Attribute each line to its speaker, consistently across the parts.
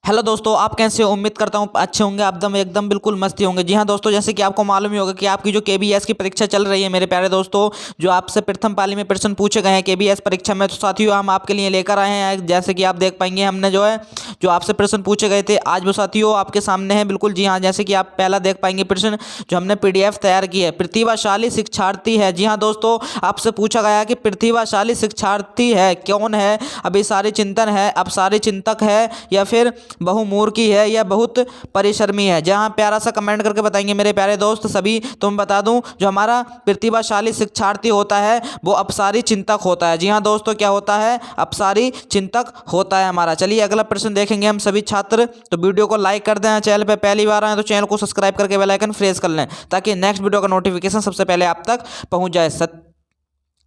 Speaker 1: Hello दोस्तों, आप कैसे हो? उम्मीद करता हूँ अच्छे होंगे। आप एकदम बिल्कुल मस्ती होंगे। जी हाँ दोस्तों, जैसे कि आपको मालूम ही होगा कि आपकी जो केबीएस की परीक्षा चल रही है मेरे प्यारे दोस्तों, जो आपसे प्रथम पाली में प्रश्न पूछे गए हैं केबीएस परीक्षा में, तो साथियों हम आपके लिए लेकर आए हैं। जैसे कि आप देख पाएंगे, हमने जो आपसे प्रश्न पूछे गए थे आज वो साथियों आपके सामने है। बिल्कुल जी हाँ, जैसे कि आप पहला देख पाएंगे प्रश्न जो हमने पीडीएफ तैयार की है। प्रतिभाशाली शिक्षार्थी है। जी हाँ दोस्तों, आपसे पूछा गया कि प्रतिभाशाली शिक्षार्थी है कौन है? अभिसारी चिंतन है, अपसारी चिंतक है, या फिर बहुमूर्खी है, या बहुत परिश्रमी है? जहां प्यारा सा कमेंट करके बताएंगे मेरे प्यारे दोस्त सभी। तो मैं बता दूं, जो हमारा प्रतिभाशाली शिक्षार्थी होता है वो अपसारी चिंतक होता है। जी हाँ दोस्तों, क्या होता है? अपसारी चिंतक होता है हमारा। चलिए अगला प्रश्न देखेंगे हम सभी छात्र। तो वीडियो को लाइक कर दें, चैनल पे पहली बार आए तो चैनल को सब्सक्राइब करके बेल आइकन प्रेस कर लें, ताकि नेक्स्ट वीडियो का नोटिफिकेशन सबसे पहले आप तक पहुंच जाए।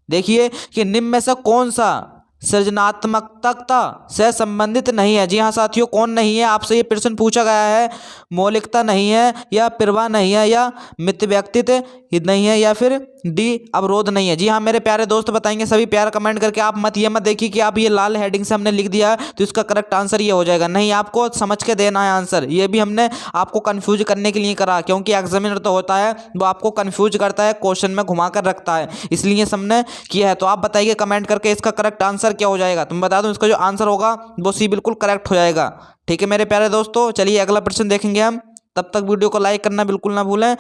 Speaker 1: देखिए कि निम्न में से कौन सा सृजनात्मकता से संबंधित नहीं है? जी हाँ साथियों, कौन नहीं है? आपसे ये प्रश्न पूछा गया है। मौलिकता नहीं है, या प्रवाह नहीं है, या मित व्यक्तित्व नहीं है, या फिर डी अवरोध नहीं है? जी हाँ मेरे प्यारे दोस्त बताएंगे सभी। प्यार कमेंट करके आप ये मत देखिए कि आप ये लाल हेडिंग से हमने लिख दिया तो इसका करेक्ट आंसर ये हो जाएगा। नहीं, आपको समझ के देना है आंसर। ये भी हमने आपको कंफ्यूज करने के लिए करा, क्योंकि एग्जामिनर तो होता है वो आपको कंफ्यूज करता है, क्वेश्चन में घुमा कर रखता है, इसलिए सबने किया है। तो आप बताइए कमेंट करके इसका करेक्ट आंसर क्या हो जाएगा। तुम बता दूं, इसका जो आंसर होगा वो सी बिल्कुल करेक्ट हो जाएगा। ठीक है मेरे प्यारे दोस्तों, चलिए अगला प्रश्न देखेंगे हम। तब तक वीडियो को लाइक करना बिल्कुल ना भूलें।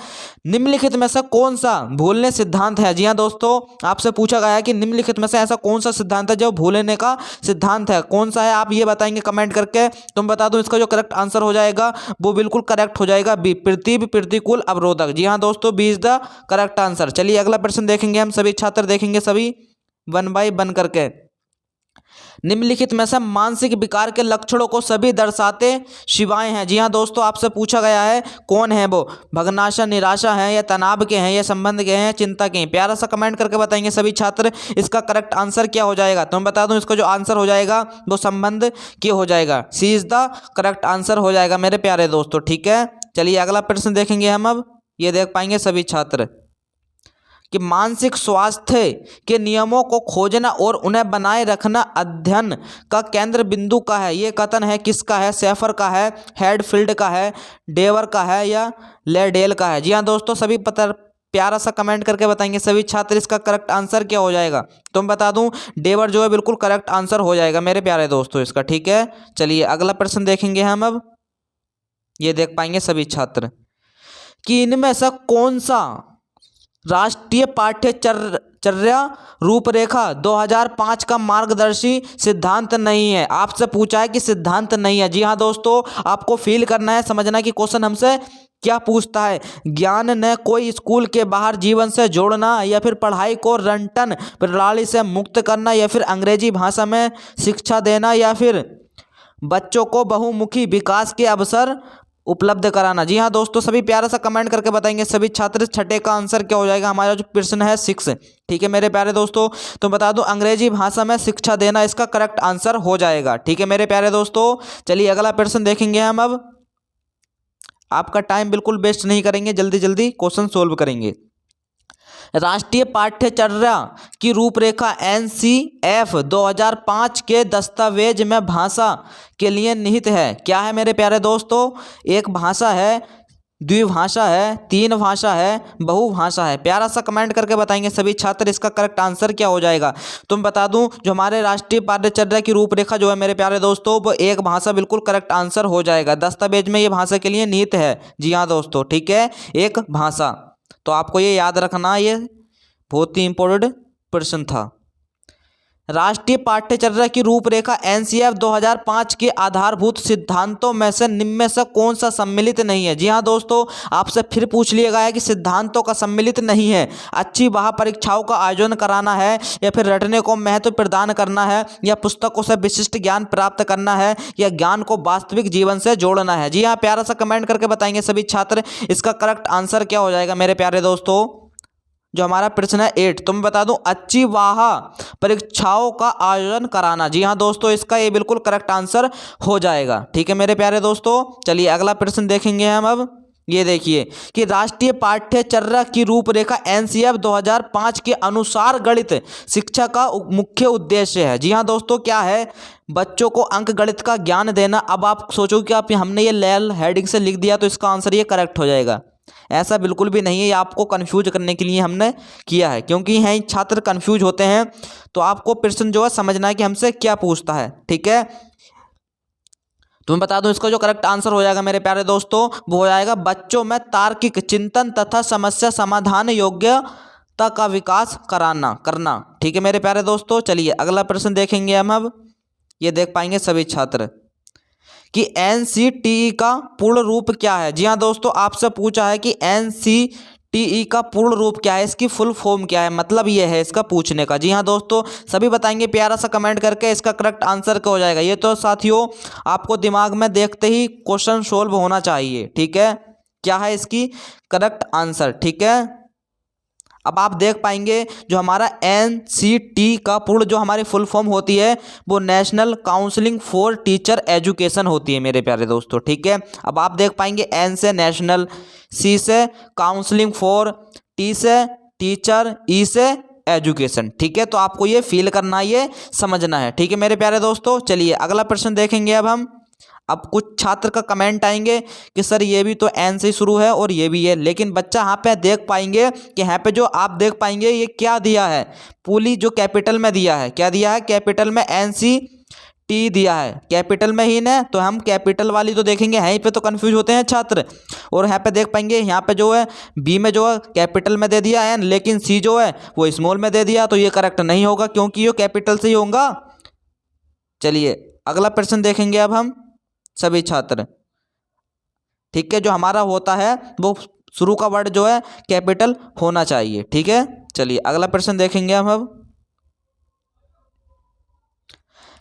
Speaker 1: निम्नलिखित में से कौन सा भूलने सिद्धांत है? जी हाँ दोस्तों, आपसे पूछा गया है कि निम्नलिखित में से ऐसा कौन सा सिद्धांत है जो भूलने का सिद्धांत है? कौन सा है आप ये बताएंगे कमेंट करके। तुम बता दो, इसका जो करेक्ट आंसर हो जाएगा वो बिल्कुल करेक्ट हो जाएगा बी, प्रतिकूल अवरोधक। जी हाँ दोस्तों, B is the correct answer. चलिए अगला प्रश्न देखेंगे हम सभी छात्र, देखेंगे सभी वन बाय वन करके। निम्नलिखित में से मानसिक विकार के लक्षणों को सभी दर्शाते शिवाएं हैं? जी हाँ दोस्तों, आपसे पूछा गया है कौन है वो? भग्नाशा, निराशा है, या तनाव के हैं, या संबंध के हैं, चिंता के हैं? प्यारा सा कमेंट करके बताएंगे सभी छात्र, इसका करेक्ट आंसर क्या हो जाएगा। तो मैं बता दूं, इसका जो आंसर हो जाएगा वो संबंध के हो जाएगा। सी इज द करेक्ट आंसर हो जाएगा मेरे प्यारे दोस्तों। ठीक है, चलिए अगला प्रश्न देखेंगे हम। अब ये देख पाएंगे सभी छात्र कि मानसिक स्वास्थ्य के नियमों को खोजना और उन्हें बनाए रखना अध्ययन का केंद्र बिंदु का है। ये कथन है किसका है? सेफर का है, हेडफील्ड का है, डेवर का है, या लेडेल का है? जी हाँ दोस्तों, सभी पता प्यारा सा कमेंट करके बताएंगे सभी छात्र, इसका करेक्ट आंसर क्या हो जाएगा। तो मैं बता दूं, डेवर जो है बिल्कुल करेक्ट आंसर हो जाएगा मेरे प्यारे दोस्तों इसका। ठीक है, चलिए अगला प्रश्न देखेंगे हम। अब ये देख पाएंगे सभी छात्र कि इनमें से कौन सा राष्ट्रीय पाठ्यचर्या रूपरेखा 2005 का मार्गदर्शी सिद्धांत नहीं है? आपसे पूछा है कि सिद्धांत नहीं है। जी हाँ दोस्तों, आपको फील करना है, समझना है कि क्वेश्चन हमसे क्या पूछता है। ज्ञान ने कोई स्कूल के बाहर जीवन से जोड़ना, या फिर पढ़ाई को रटन प्रणाली से मुक्त करना, या फिर अंग्रेजी भाषा में शिक्षा देना, या फिर बच्चों को बहुमुखी विकास के अवसर उपलब्ध कराना? जी हाँ दोस्तों, सभी प्यारा सा कमेंट करके बताएंगे सभी छात्र, छठे का आंसर क्या हो जाएगा। हमारा जो प्रश्न है 6। ठीक है मेरे प्यारे दोस्तों, तो बता दूं अंग्रेजी भाषा में शिक्षा देना इसका करेक्ट आंसर हो जाएगा। ठीक है मेरे प्यारे दोस्तों, चलिए अगला प्रश्न देखेंगे हम। अब आपका टाइम बिल्कुल वेस्ट नहीं करेंगे, जल्दी जल्दी क्वेश्चन सोल्व करेंगे। राष्ट्रीय पाठ्यचर्या की रूपरेखा एनसीएफ 2005 के दस्तावेज में भाषा के लिए निहित है। क्या है मेरे प्यारे दोस्तों? एक भाषा है, द्विभाषा है, तीन भाषा है, बहुभाषा है? प्यारा सा कमेंट करके बताएंगे सभी छात्र, इसका करेक्ट आंसर क्या हो जाएगा। तुम बता दूं, जो हमारे राष्ट्रीय पाठ्यचर्या की रूपरेखा जो है मेरे प्यारे दोस्तों, वो एक भाषा बिल्कुल करेक्ट आंसर हो जाएगा। दस्तावेज में ये भाषा के लिए निहित है। जी हाँ दोस्तों, ठीक है, एक भाषा। तो आपको ये याद रखना, ये बहुत ही इंपॉर्टेंट प्रश्न था। राष्ट्रीय पाठ्यचर्या की रूपरेखा एनसीएफ 2005 के आधारभूत सिद्धांतों में से निम्न में से कौन सा सम्मिलित नहीं है? जी हाँ दोस्तों, आपसे फिर पूछ लिया गया है कि सिद्धांतों का सम्मिलित नहीं है। अच्छी वाह परीक्षाओं का आयोजन कराना है, या फिर रटने को महत्व प्रदान करना है, या पुस्तकों से विशिष्ट ज्ञान प्राप्त करना है, या ज्ञान को वास्तविक जीवन से जोड़ना है? जी हाँ, प्यारा सा कमेंट करके बताएंगे सभी छात्र, इसका करेक्ट आंसर क्या हो जाएगा मेरे प्यारे दोस्तों। जो हमारा प्रश्न है 8, तो मैं बता दूं अच्छी वाह परीक्षाओं का आयोजन कराना। जी हाँ दोस्तों, इसका ये बिल्कुल करेक्ट आंसर हो जाएगा। ठीक है मेरे प्यारे दोस्तों, चलिए अगला प्रश्न देखेंगे हम। अब ये देखिए कि राष्ट्रीय पाठ्यचर्या की रूपरेखा एनसीएफ 2005 के अनुसार गणित शिक्षा का मुख्य उद्देश्य है। जी हाँ दोस्तों, क्या है? बच्चों को अंक गणित का ज्ञान देना। अब आप सोचो कि आप हमने ये लेल हेडिंग से लिख दिया तो इसका आंसर ये करेक्ट हो जाएगा। ऐसा बिल्कुल भी नहीं है, ये आपको कंफ्यूज करने के लिए हमने किया है, क्योंकि यहाँ छात्र कंफ्यूज होते हैं। तो आपको प्रश्न जो है समझना है कि हमसे क्या पूछता है, ठीक है। तो मैं बता दूं इसका जो करेक्ट आंसर हो जाएगा मेरे प्यारे दोस्तों, वो हो जाएगा बच्चों में तार्किक चिंतन तथा समस्या समाधान योग्यता का विकास करना। ठीक है मेरे प्यारे दोस्तों, चलिए अगला प्रश्न देखेंगे हम। अब ये देख पाएंगे सभी छात्र कि एनसीटीई का पूर्ण रूप क्या है। जी हाँ दोस्तों, आपसे पूछा है कि एनसीटीई का पूर्ण रूप क्या है, इसकी फुल फॉर्म क्या है, मतलब ये है इसका पूछने का। जी हाँ दोस्तों, सभी बताएंगे प्यारा सा कमेंट करके इसका करेक्ट आंसर क्या हो जाएगा। ये तो साथियों आपको दिमाग में देखते ही क्वेश्चन सोल्व होना चाहिए, ठीक है। क्या है इसकी करेक्ट आंसर, ठीक है। अब आप देख पाएंगे जो हमारा एनसीटी का पूर्ण जो हमारी फुल फॉर्म होती है वो national counselling for teacher education होती है मेरे प्यारे दोस्तों, ठीक है। अब आप देख पाएंगे एन से नेशनल, सी से काउंसलिंग फॉर, टी से टीचर, ई से एजुकेशन, ठीक है। तो आपको ये फील करना है, ये समझना है, ठीक है मेरे प्यारे दोस्तों। चलिए अगला प्रश्न देखेंगे अब हम। अब कुछ छात्र का कमेंट आएंगे कि सर ये भी तो एन से शुरू है और ये भी है, लेकिन बच्चा यहाँ पे देख पाएंगे कि यहाँ पे जो आप देख पाएंगे ये क्या दिया है, पूरी जो कैपिटल में दिया है। क्या दिया है? कैपिटल में एनसीटी दिया है, कैपिटल में ही ना, तो हम कैपिटल वाली तो देखेंगे, यहीं पे तो कंफ्यूज होते हैं छात्र। और यहाँ पे देख पाएंगे यहाँ पे जो है बी में जो है कैपिटल में दे दिया एन, लेकिन सी जो है वो स्मॉल में दे दिया, तो ये करेक्ट नहीं होगा क्योंकि ये कैपिटल से ही होगा। चलिए अगला प्रश्न देखेंगे अब हम सभी छात्र, ठीक है। जो हमारा होता है वो शुरू का वर्ड जो है कैपिटल होना चाहिए, ठीक है। चलिए अगला प्रश्न देखेंगे हम अब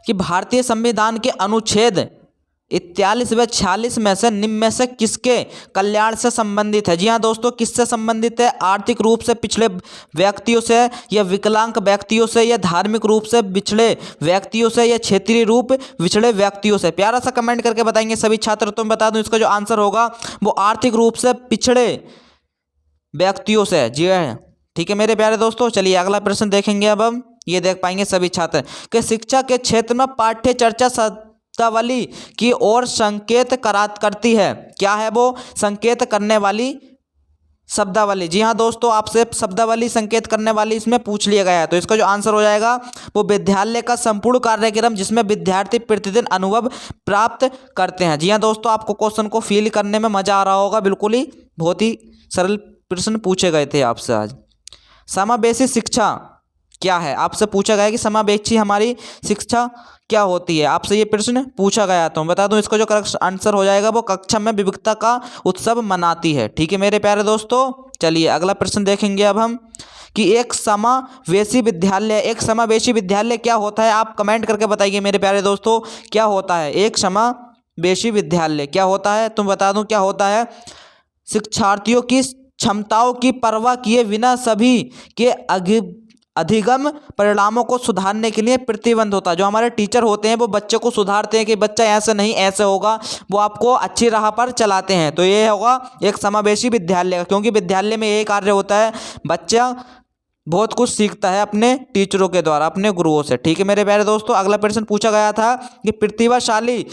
Speaker 1: कि भारतीय संविधान के अनुच्छेद 41 व 46 में से निम्न में से किसके कल्याण से संबंधित है। जी हाँ दोस्तों, किससे संबंधित है? आर्थिक रूप से पिछड़े व्यक्तियों से, या विकलांग व्यक्तियों से, या धार्मिक रूप से पिछड़े व्यक्तियों से, या क्षेत्रीय रूप पिछड़े व्यक्तियों से। प्यारा सा कमेंट करके बताएंगे सभी छात्र। तो मैं बता दूं इसका जो आंसर होगा वो आर्थिक रूप से पिछड़े व्यक्तियों से। जी है, ठीक है मेरे प्यारे दोस्तों। चलिए अगला प्रश्न देखेंगे अब हम। ये देख पाएंगे सभी छात्र कि शिक्षा के क्षेत्र में पाठ्य चर्चा शब्दावली की ओर संकेत करती है। क्या है वो? संकेत करने वाली शब्दावली। जी हाँ दोस्तों, आपसे शब्दावली संकेत करने वाली इसमें पूछ लिया गया है, तो इसका जो आंसर हो जाएगा वो विद्यालय का संपूर्ण कार्यक्रम जिसमें विद्यार्थी प्रतिदिन अनुभव प्राप्त करते हैं। जी हाँ दोस्तों, आपको क्वेश्चन को फील करने में मजा आ रहा होगा, बिल्कुल ही बहुत ही सरल प्रश्न पूछे गए थे आपसे आज। समावेशी शिक्षा क्या है? आपसे पूछा गया कि समावेशी हमारी शिक्षा क्या होती है, आपसे ये प्रश्न पूछा गया। तो बता दूं इसका जो करेक्ट आंसर हो जाएगा वो कक्षा में विविधता का उत्सव मनाती है, ठीक है मेरे प्यारे दोस्तों। चलिए अगला प्रश्न देखेंगे अब हम कि एक समावेशी विद्यालय क्या होता है। आप कमेंट करके बताइए मेरे प्यारे दोस्तों, क्या होता है एक समावेशी विद्यालय? क्या होता है तुम बता दूं क्या होता है? शिक्षार्थियों की क्षमताओं की परवाह किए बिना सभी के अधिगम परिणामों को सुधारने के लिए प्रतिबंध होता है। जो हमारे टीचर होते हैं वो बच्चे को सुधारते हैं कि बच्चा ऐसे नहीं ऐसे होगा, वो आपको अच्छी राह पर चलाते हैं। तो ये होगा एक समावेशी विद्यालय का, क्योंकि विद्यालय में ये कार्य होता है, बच्चा बहुत कुछ सीखता है अपने टीचरों के द्वारा, अपने गुरुओं से, ठीक है मेरे प्यारे दोस्तों। अगला प्रश्न पूछा गया था कि प्रतिभाशाली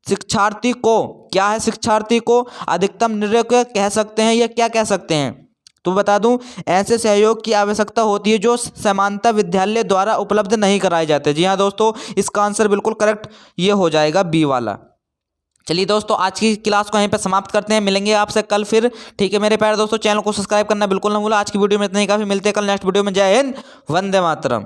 Speaker 1: शिक्षार्थी को, क्या है? शिक्षार्थी को अधिकतम निरंक कह सकते हैं या क्या कह सकते हैं? तो बता दूं ऐसे सहयोग की आवश्यकता होती है जो समानता विद्यालय द्वारा उपलब्ध नहीं कराए जाते। जी हाँ दोस्तों, इसका आंसर बिल्कुल करेक्ट ये हो जाएगा बी वाला। चलिए दोस्तों, आज की क्लास को यहीं पे समाप्त करते हैं, मिलेंगे आपसे कल फिर, ठीक है मेरे प्यारे दोस्तों। चैनल को सब्सक्राइब करना बिल्कुल ना भूला। आज की वीडियो में इतना ही काफ़ी, मिलते हैं कल नेक्स्ट वीडियो में। जय हिंद, वंदे मातरम।